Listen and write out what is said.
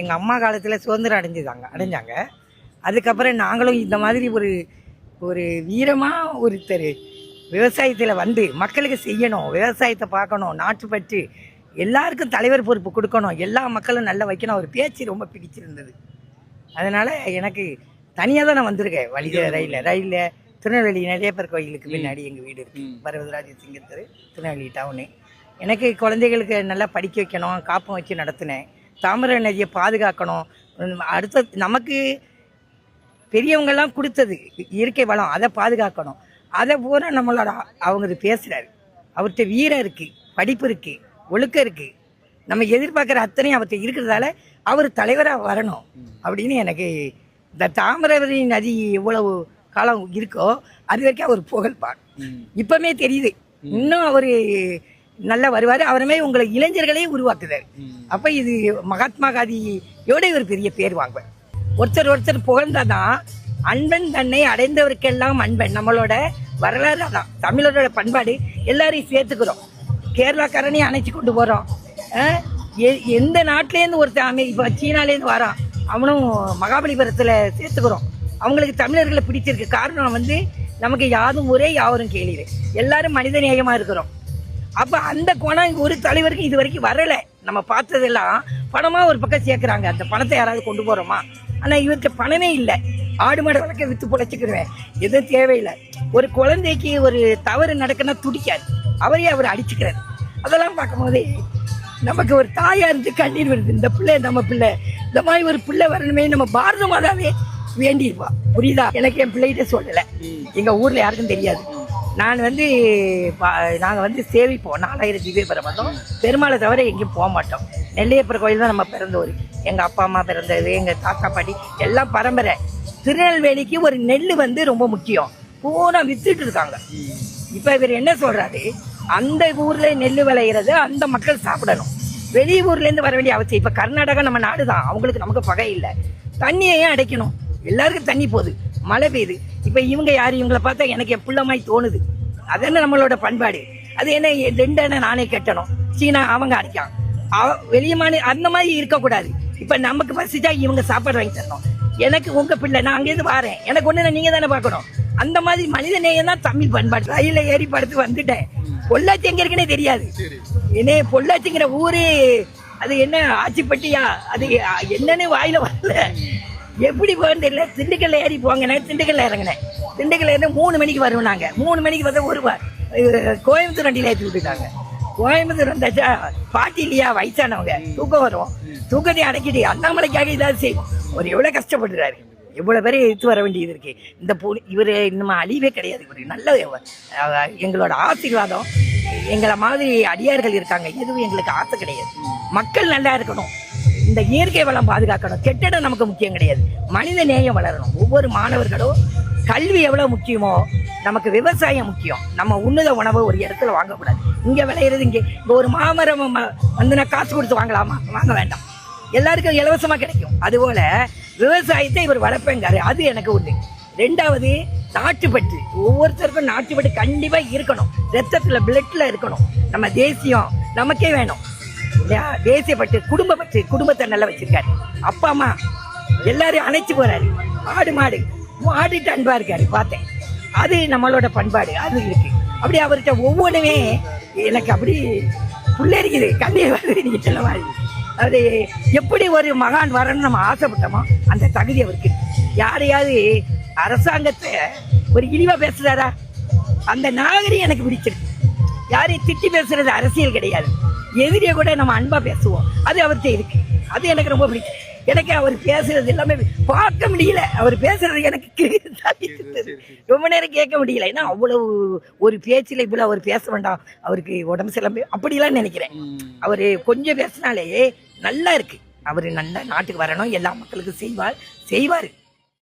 எங்கள் அம்மா காலத்தில் சுதந்திரம் அடைஞ்சாங்க. அதுக்கப்புறம் நாங்களும் இந்த மாதிரி ஒரு ஒரு வீரமாக ஒருத்தர் விவசாயத்தில் வந்து மக்களுக்கு செய்யணும், விவசாயத்தை பார்க்கணும், நாட்டுப்பற்று, எல்லாருக்கும் தலைவர் பொறுப்பு கொடுக்கணும், எல்லா மக்களும் நல்லா வைக்கணும். அவர் பேச்சு ரொம்ப பிடிச்சிருந்தது. அதனால் எனக்கு தனியாக தான் நான் வந்திருக்கேன். ரயிலில் திருநெல்வேலி நெல்லையப்பர் கோயிலுக்கு பின்னாடி எங்கள் வீடு இருக்குது. பரவதராஜ சிங்கத்தர், திருநெல்வேலி டவுனு. எனக்கு குழந்தைகளுக்கு நல்லா படிக்க வைக்கணும், காப்பம் வச்சு நடத்தினேன். தாமிர நதியை பாதுகாக்கணும். அடுத்த நமக்கு பெரியவங்கெல்லாம் கொடுத்தது இயற்கை வளம், அதை பாதுகாக்கணும். அதை பூரா நம்மளோட அவங்க பேசுகிறாரு. அவர்கிட்ட வீரம் இருக்குது, படிப்பு இருக்குது, ஒழுக்கம் இருக்குது. நம்ம எதிர்பார்க்குற அத்தனையும் அவர்கிட்ட இருக்கிறதால அவர் தலைவராக வரணும் அப்படின்னு எனக்கு இந்த தாமிரவரி நதி எவ்வளவு காலம் இருக்கோ அது வரைக்கும் அவர் புகழ்பார். இப்பவுமே தெரியுது, இன்னும் அவர் நல்லா வருவார். அவருமே உங்களை இளைஞர்களையும் உருவாக்குதார். அப்போ இது மகாத்மா காந்தியோட ஒரு பெரிய பேர் வாங்குவார். ஒருத்தர் புகழ்ந்தாதான் அன்பன் தன்னை அடைந்தவருக்கெல்லாம் அன்பன். நம்மளோட வரலாறு அதான், தமிழரோட பண்பாடு. எல்லாரையும் சேர்த்துக்கிறோம். கேரளாக்காரனையும் அணைச்சி கொண்டு போகிறோம். எந்த நாட்டிலேருந்து ஒருத்தன் இப்போ சீனாலேருந்து வரான், அவனும் மகாபலிபுரத்தில் சேர்த்துக்கிறோம். அவங்களுக்கு தமிழர்களை பிடிச்சிருக்கு. காரணம் நமக்கு யாரும் ஒரே யாவரும் கேள்வி, எல்லாரும் மனித நேயமாக இருக்கிறோம். அப்போ அந்த கோணம் ஒரு தலைவருக்கு இது வரைக்கும் வரலை. நம்ம பார்த்ததெல்லாம் பணமாக ஒரு பக்கம் சேர்க்குறாங்க. அந்த பணத்தை யாராவது கொண்டு போகிறோமா? ஆனால் இவருக்கு பணமே இல்லை. ஆடு மாடு வளர்க்க விற்று பொழைச்சிக்கிடுவேன், எதுவும் தேவையில்லை. ஒரு குழந்தைக்கு ஒரு தவறு நடக்குன்னா துடிக்காது, அவரையே அவர் அடிச்சுக்கிறார். அதெல்லாம் பார்க்கும்போது நமக்கு ஒரு தாயாக இருந்து கண்ணீர் வருது. இந்த பிள்ளை நம்ம பிள்ளை, இந்த மாதிரி ஒரு பிள்ளை வரணுமே நம்ம பாரத மாதாவே வேண்டியிருப்பா. புரியுதா? எனக்கு என் பிள்ளைகிட்ட சொல்லலை, எங்கள் ஊரில் யாருக்கும் தெரியாது. நான் நாங்கள் சேவிப்போம். 4000 திவ்யபுரம் வந்தோம். பெருமாளை தவிர எங்கேயும் போக மாட்டோம். நெல்லையப்பர் கோயில் தான் நம்ம பிறந்தவர். எங்கள் அப்பா அம்மா பிறந்தது, எங்கள் தாத்தா பாட்டி எல்லாம் பரம்பரை. திருநெல்வேலிக்கு ஒரு நெல் ரொம்ப முக்கியம். பூரா வித்துட்டு இருக்காங்க. இப்போ இவர் என்ன சொல்கிறாரு, அந்த ஊரில் நெல் விளையிறது அந்த மக்கள் சாப்பிடணும், வெளியூர்லேருந்து வர வேண்டிய அவசியம். இப்போ கர்நாடகா நம்ம நாடு தான், அவங்களுக்கு நமக்கு பகை இல்லை. தண்ணியையும் அடைக்கணும். எல்லாருக்கும் தண்ணி போகுது, மழை பெய்யுது. இப்போ இவங்க யார்? இவங்களை பார்த்தா எனக்கு என் பிள்ளை மாதிரி தோணுது. அதென்ன நம்மளோட பண்பாடு. அது என்ன 2 அணை நானே கட்டணும், சீனா அவங்க அடிக்கான், வெளியமான அந்த மாதிரி இருக்கக்கூடாது. இப்போ நமக்கு பசிச்சா இவங்க சாப்பாடு வாங்கி தரணும். எனக்கு உங்கள் பிள்ளை, நான் அங்கேருந்து வரேன், எனக்கு ஒன்று நீங்கள் தானே பார்க்கணும். அந்த மாதிரி மனித நேயம் தான் தமிழ் பண்பாடு. ரயிலில் ஏறி படுத்து வந்துட்டேன். பொள்ளாச்சி எங்கே இருக்குன்னே தெரியாது. என்ன பொள்ளாச்சிங்கிற ஊரு, அது என்ன ஆட்சிப்பட்டியா, அது என்னன்னு வாயில வரல. எப்படி போகன்னு தெரியல. திண்டுக்கல்ல ஏறி போங்க, நான் திண்டுக்கல்ல இறங்கினேன். திண்டுக்கல்ல இருந்து 3 மணிக்கு வருவோம். நாங்கள் 3 மணிக்கு கோயம்புத்தூர் வண்டியில் ஏற்றி விட்டுட்டாங்க. கோயம்புத்தூர் வந்தாச்சா பாட்டி இல்லையா, வயசானவங்க, தூக்கம் வரும். தூக்கத்தை அடைக்கிட்டு அண்ணாமலைக்காக ஏதாவது செய்வோம். ஒரு எவ்வளோ கஷ்டப்படுறாரு, எவ்வளோ பேரை எடுத்து வர வேண்டியது இருக்கு. இந்த இவர் நம்ம அழிவே கிடையாது. இவர் நல்ல எங்களோட ஆசீர்வாதம். எங்களை மாதிரி அடியார்கள் இருக்காங்க, எதுவும் எங்களுக்கு ஆசை கிடையாது. மக்கள் நல்லா இருக்கணும், இந்த இயற்கை வளம் பாதுகாக்கணும். கெட்டிடம் நமக்கு முக்கியம் கிடையாது, மனித நேயம் வளரணும். ஒவ்வொரு மாணவர்களும் கல்வி எவ்வளோ முக்கியமோ நமக்கு விவசாயம் முக்கியம். நம்ம உண்ணுத உணவை ஒரு இடத்துல வாங்கக்கூடாது. இங்கே விளையிறது இங்கே ஒரு மாமரம் நான் காசு கொடுத்து வாங்கலாமா? வாங்க வேண்டாம், எல்லாருக்கும் இலவசமாக கிடைக்கும். அதுபோல் விவசாயத்தை இவர் வளர்ப்பேங்காரு, அது எனக்கு உண்டு. 2வது நாட்டுப்பற்று. ஒவ்வொருத்தருக்கும் நாட்டுப்பற்று கண்டிப்பாக இருக்கணும், ரத்தத்தில் பிளட்டில் இருக்கணும். நம்ம தேசியம் நமக்கே வேணும். தேசியப்பற்று, குடும்பப்பற்று, குடும்பத்தை நல்லா வச்சிருக்காரு. அப்பா அம்மா எல்லாரையும் அணைச்சு போறாரு. ஆடு மாடிட்டு அன்பா இருக்காரு, பார்த்தேன். அது நம்மளோட பண்பாடு, அது இருக்கு. அப்படி அவர்கிட்ட ஒவ்வொன்றுமே எனக்கு அப்படி புள்ளரிக்குது, கண்ணீர் வருது. நீங்க சொல்ல மாதிரி அது எப்படி ஒரு மகான் வரணும்னு நம்ம ஆசைப்பட்டோமோ அந்த தகுதி அவருக்கு. யாரையாவது அரசாங்கத்தை ஒரு இழிவா பேசுறாரா? அந்த நாகரிகம் எனக்கு பிடிச்சிருக்கு. யாரையும் திட்டி பேசுறது அரசியல் கிடையாது. எதிரியை கூட நம்ம அன்பா பேசுவோம், அது அவர்கிட்ட இருக்கு. அது எனக்கு ரொம்ப பிடிக்கும். எனக்கு அவர் பேசுறது எல்லாமே பார்க்க முடியல. அவர் பேசுறது எனக்கு ரொம்ப நேரம் கேட்க முடியல. ஏன்னா அவ்வளவு ஒரு பேச்சில் இவ்வளவு அவர் பேச வேண்டாம், அவருக்கு உடம்பு சிலம்பு அப்படிலாம் நினைக்கிறேன். அவர் கொஞ்சம் பேசினாலே நல்லா இருக்கு. அவர் நல்ல நாட்டுக்கு வரணும், எல்லா மக்களுக்கும் செய்வார்.